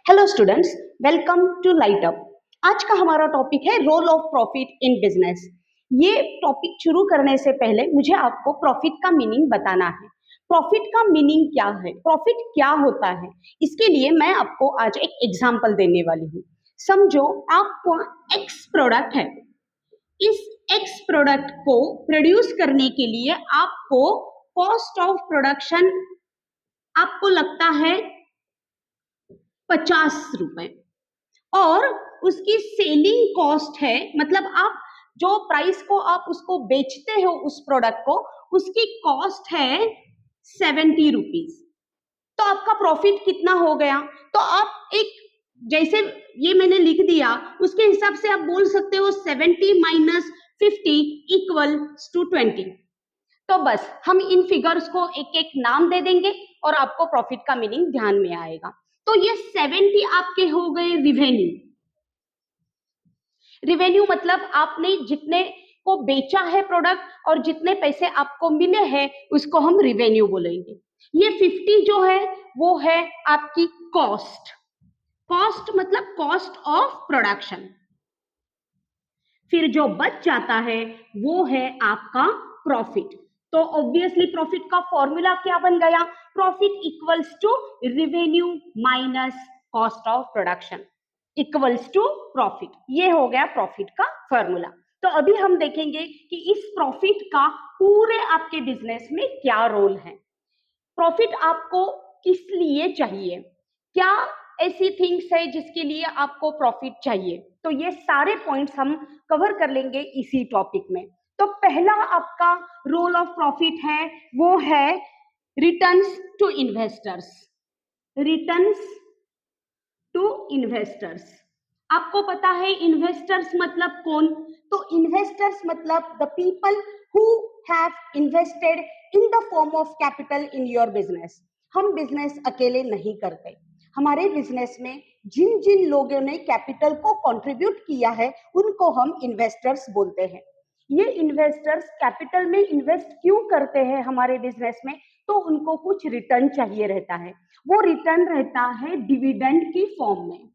Hello students, welcome to light up. आज का हमारा टॉपिक है role of profit in business. ये टॉपिक शुरू करने से पहले मुझे आपको प्रॉफिट का मीनिंग बताना है। प्रॉफिट का मीनिंग क्या है, प्रॉफिट क्या होता है, इसके लिए मैं आपको आज एक एग्जांपल देने वाली हूँ। समझो आपको एक्स प्रोडक्ट है, इस एक्स प्रोडक्ट को प्रोड्यूस करने के लिए आपको कॉस्ट ऑफ प्रोडक्शन आपको लगता है 50 रुपए और उसकी सेलिंग कॉस्ट है, मतलब आप जो प्राइस को आप उसको बेचते हो उस प्रोडक्ट को, उसकी कॉस्ट है 70 रुपीज। तो आपका प्रॉफिट कितना हो गया? तो आप एक जैसे ये मैंने लिख दिया उसके हिसाब से आप बोल सकते हो 70 माइनस 50 इक्वल टू 20। तो बस हम इन फिगर्स को एक एक नाम दे देंगे और आपको प्रॉफिट का मीनिंग ध्यान में आएगा। तो ये 70 आपके हो गए रिवेन्यू। रिवेन्यू मतलब आपने जितने को बेचा है प्रोडक्ट और जितने पैसे आपको मिले हैं उसको हम रिवेन्यू बोलेंगे। ये 50 जो है वो है आपकी कॉस्ट। कॉस्ट मतलब कॉस्ट ऑफ प्रोडक्शन। फिर जो बच जाता है वो है आपका प्रॉफिट। तो ऑब्वियसली प्रॉफिट का फॉर्मूला क्या बन गया? Profit equals to revenue minus cost of production equals to profit. ये हो गया प्रॉफिट का फॉर्मूला। तो अभी हम देखेंगे कि इस प्रॉफिट का पूरे आपके बिजनेस में क्या रोल है। प्रॉफिट आपको किस लिए चाहिए, क्या ऐसी थिंग्स है जिसके लिए आपको प्रॉफिट चाहिए, तो ये सारे पॉइंट्स हम कवर कर लेंगे इसी टॉपिक में। तो पहला आपका रोल ऑफ प्रॉफिट है वो है returns to investors. Returns to investors. आपको पता है इन्वेस्टर्स मतलब कौन? तो इन्वेस्टर्स मतलब the people who have invested in the form of capital in your business. हम बिजनेस अकेले नहीं करते, हमारे बिजनेस में जिन जिन लोगों ने कैपिटल को कंट्रीब्यूट किया है उनको हम इन्वेस्टर्स बोलते हैं। ये इन्वेस्टर्स कैपिटल में इन्वेस्ट क्यों करते हैं हमारे बिजनेस में? तो उनको कुछ रिटर्न चाहिए रहता है। वो रिटर्न रहता है डिविडेंड की फॉर्म में।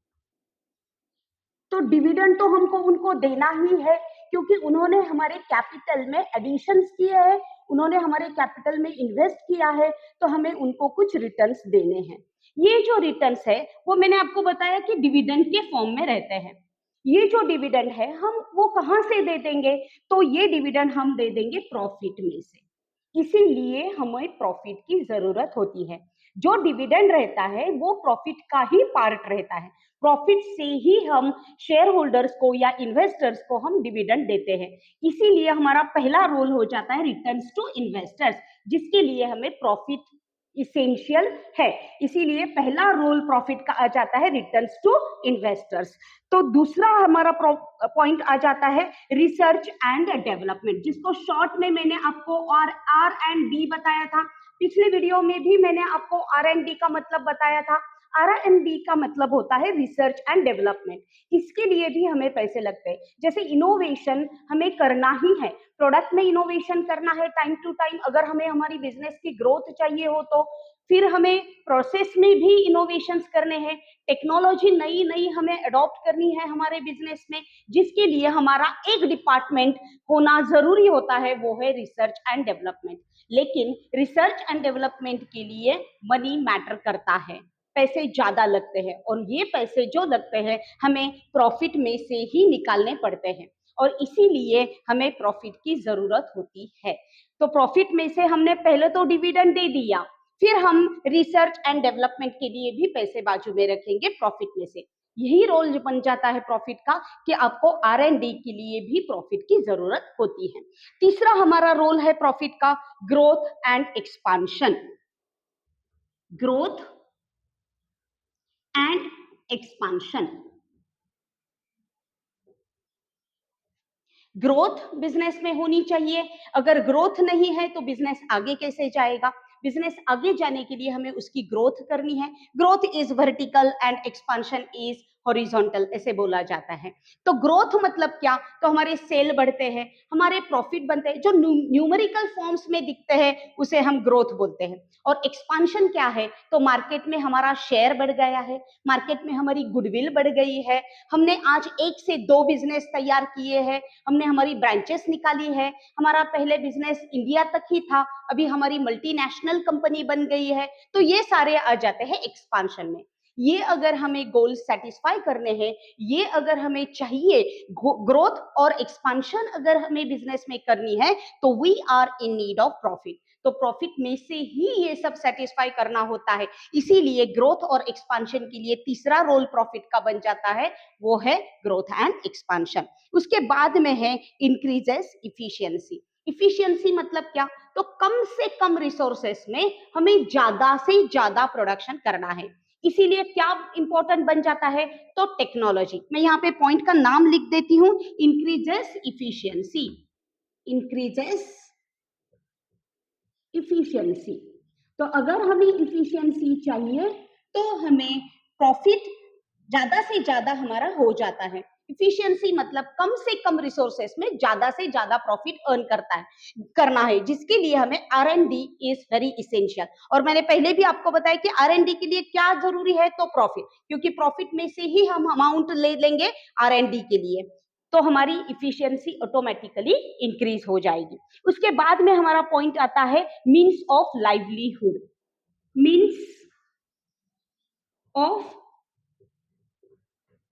तो डिविडेंड तो हमको उनको देना ही है क्योंकि उन्होंने हमारे कैपिटल में एडिशंस किए हैं, उन्होंने हमारे कैपिटल में इन्वेस्ट किया है, तो हमें उनको कुछ रिटर्न्स देने हैं। ये जो रिटर्न्स है वो मैंने आपको बताया कि डिविडेंड के फॉर्म में रहते हैं। ये जो डिविडेंड है हम वो कहाँ से दे देंगे? तो ये डिविडेंड हम दे देंगे प्रॉफिट में से। इसीलिए हमें प्रॉफिट की जरूरत होती है। जो डिविडेंड रहता है वो प्रॉफिट का ही पार्ट रहता है। प्रॉफिट से ही हम शेयर होल्डर्स को या इन्वेस्टर्स को हम डिविडेंड देते हैं। इसीलिए हमारा पहला रोल हो जाता है रिटर्न्स टू इन्वेस्टर्स, जिसके लिए हमें प्रॉफिट इसेंशियल है। इसीलिए पहला रोल प्रॉफिट का आ जाता है रिटर्न्स टू इन्वेस्टर्स। तो दूसरा हमारा पॉइंट आ जाता है रिसर्च एंड डेवलपमेंट, जिसको शॉर्ट में मैंने आपको आर एंड डी बताया था। पिछले वीडियो में भी मैंने आपको आर एंड डी का मतलब बताया था। आर एंड डी का मतलब होता है रिसर्च एंड डेवलपमेंट। इसके लिए भी हमें पैसे लगते हैं। जैसे इनोवेशन हमें करना ही है, प्रोडक्ट में इनोवेशन करना है टाइम टू टाइम। अगर हमें हमारी बिजनेस की ग्रोथ चाहिए हो तो फिर हमें प्रोसेस में भी इनोवेशंस करने हैं, टेक्नोलॉजी नई नई हमें अडॉप्ट करनी है हमारे बिजनेस में, जिसके लिए हमारा एक डिपार्टमेंट होना जरूरी होता है, वो है रिसर्च एंड डेवलपमेंट। लेकिन रिसर्च एंड डेवलपमेंट के लिए मनी मैटर करता है, पैसे ज्यादा लगते हैं और ये पैसे जो लगते हैं हमें प्रॉफिट में से ही निकालने पड़ते हैं और इसीलिए हमें प्रॉफिट की जरूरत होती है। तो प्रॉफिट में से हमने पहले तो डिविडेंड दे दिया, फिर हम रिसर्च एंड डेवलपमेंट के लिए भी पैसे बाजू में रखेंगे प्रॉफिट में से। यही रोल बन जाता है प्रॉफिट का कि आपको आर एंड डी के लिए भी प्रॉफिट की जरूरत होती है। तीसरा हमारा रोल है प्रॉफिट का growth and expansion. Growth and expansion. Growth business में होनी चाहिए। अगर ग्रोथ नहीं है तो बिजनेस आगे कैसे जाएगा? बिजनेस आगे जाने के लिए हमें उसकी ग्रोथ करनी है। Growth is vertical and expansion is horizontal ऐसे बोला जाता है। तो ग्रोथ मतलब क्या, तो हमारे सेल बढ़ते हैं, हमारे प्रॉफिट बनते हैं, जो न्यूमेरिकल फॉर्म्स में दिखते हैं उसे हम ग्रोथ बोलते हैं। और एक्सपांशन क्या है, तो मार्केट में हमारा शेयर बढ़ गया है, मार्केट में हमारी गुडविल बढ़ गई है, हमने आज 1 से 2 बिजनेस तैयार किए हैं, हमने हमारी ब्रांचेस निकाली है, हमारा पहले बिजनेस इंडिया तक ही था, अभी हमारी मल्टीनेशनल कंपनी बन गई है। तो ये सारे आ जाते हैं एक्सपांशन में। ये अगर हमें गोल सेटिस्फाई करने हैं, ये अगर हमें चाहिए ग्रोथ और एक्सपांशन अगर हमें बिजनेस में करनी है, तो we are in need of profit. तो प्रॉफिट में से ही ये सब सेटिस्फाई करना होता है। इसीलिए ग्रोथ और एक्सपांशन के लिए तीसरा रोल प्रॉफिट का बन जाता है, वो है ग्रोथ एंड एक्सपांशन। उसके बाद में है इंक्रीजेस इफिशियंसी। इफिशियंसी मतलब क्या, तो कम से कम रिसोर्सेस में हमें ज्यादा से ज्यादा प्रोडक्शन करना है। इसीलिए क्या इंपॉर्टेंट बन जाता है, तो टेक्नोलॉजी। मैं यहाँ पे पॉइंट का नाम लिख देती हूँ, इंक्रीजेस इफिशियंसी, इंक्रीजेस इफिशियंसी। तो अगर हमें इफिशियंसी चाहिए तो हमें प्रॉफिट ज्यादा से ज्यादा हमारा हो जाता है। इफिशियंसी मतलब कम से कम रिसोर्सेस में ज्यादा से ज्यादा प्रॉफिट अर्न करना है, जिसके लिए हमें R&D इज वेरी इसेंशियल। और मैंने पहले भी आपको बताया कि R&D के लिए क्या जरूरी है, तो प्रॉफिट, क्योंकि प्रॉफिट में से ही हम अमाउंट ले लेंगे R&D के लिए, तो हमारी इफिशियंसी ऑटोमेटिकली इंक्रीज हो जाएगी। उसके बाद में हमारा पॉइंट आता है means of livelihood, means of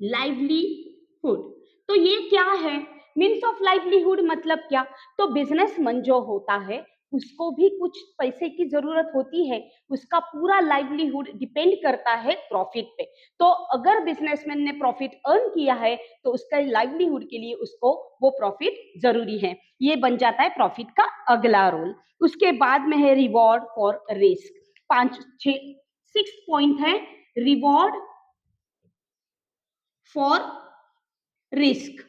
livelihood. तो ये क्या है, मीन्स ऑफ लाइवलीहुड मतलब क्या, तो बिजनेसमैन जो होता है उसको भी कुछ पैसे की जरूरत होती है, उसका पूरा लाइवलीहुड डिपेंड करता है प्रॉफिट पे। तो अगर बिजनेसमैन ने प्रॉफिट अर्न किया है तो उसका लाइवलीहुड के लिए उसको वो प्रॉफिट जरूरी है। ये बन जाता है प्रॉफिट का अगला रोल। उसके बाद में है रिवॉर्ड फॉर रिस्क। 6 पॉइंट है रिवॉर्ड फॉर रिस्क।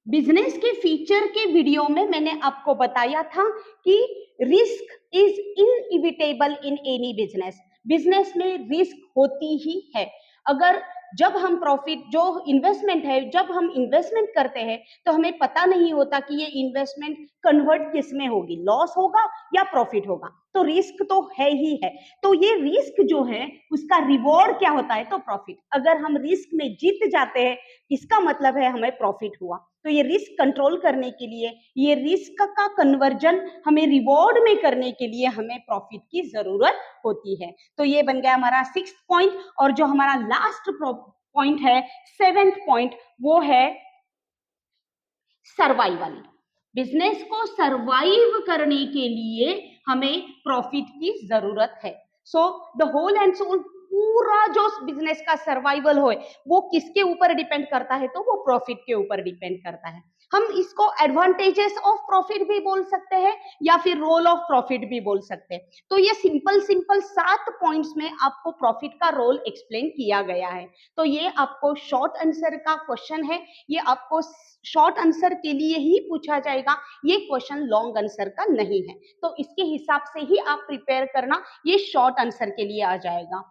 बिजनेस के फीचर के वीडियो में मैंने आपको बताया था कि risk is inevitable in any business. Business में रिस्क होती ही है। अगर जब हम प्रॉफिट, जो इन्वेस्टमेंट है, जब हम इन्वेस्टमेंट करते हैं तो हमें पता नहीं होता कि ये इन्वेस्टमेंट कन्वर्ट किस में होगी, लॉस होगा या प्रॉफिट होगा, तो रिस्क तो है ही है। तो ये रिस्क जो है उसका रिवॉर्ड क्या होता है, तो प्रॉफिट। अगर हम रिस्क में जीत जाते हैं इसका मतलब है हमें प्रॉफिट हुआ। तो ये रिस्क कंट्रोल करने के लिए, ये रिस्क का कन्वर्जन हमें रिवॉर्ड में करने के लिए हमें प्रॉफिट की जरूरत होती है। तो ये बन गया हमारा 6th पॉइंट। और जो हमारा लास्ट पॉइंट है 7th पॉइंट, वो है सर्वाइवल। बिजनेस को सर्वाइव करने के लिए हमें प्रॉफिट की जरूरत है। So the whole and soul, पूरा जो बिजनेस का सर्वाइवल हो वो किसके ऊपर डिपेंड करता है, तो वो प्रॉफिट के ऊपर डिपेंड करता है। हम इसको एडवांटेजेस ऑफ प्रॉफिट भी बोल सकते हैं या फिर रोल ऑफ प्रॉफिट भी बोल सकते हैं। तो ये सिंपल 7 पॉइंट्स में आपको प्रॉफिट का रोल एक्सप्लेन किया गया है। तो ये आपको शॉर्ट आंसर का क्वेश्चन है, ये आपको शॉर्ट आंसर के लिए ही पूछा जाएगा, ये क्वेश्चन लॉन्ग आंसर का नहीं है। तो इसके हिसाब से ही आप प्रिपेयर करना, ये शॉर्ट आंसर के लिए आ जाएगा।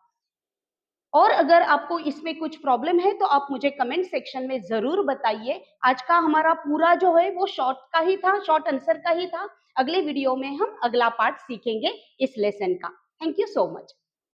और अगर आपको इसमें कुछ प्रॉब्लम है तो आप मुझे कमेंट सेक्शन में जरूर बताइए। आज का हमारा पूरा जो है वो शॉर्ट का ही था, शॉर्ट आंसर का ही था। अगले वीडियो में हम अगला पार्ट सीखेंगे इस लेसन का। Thank you so much.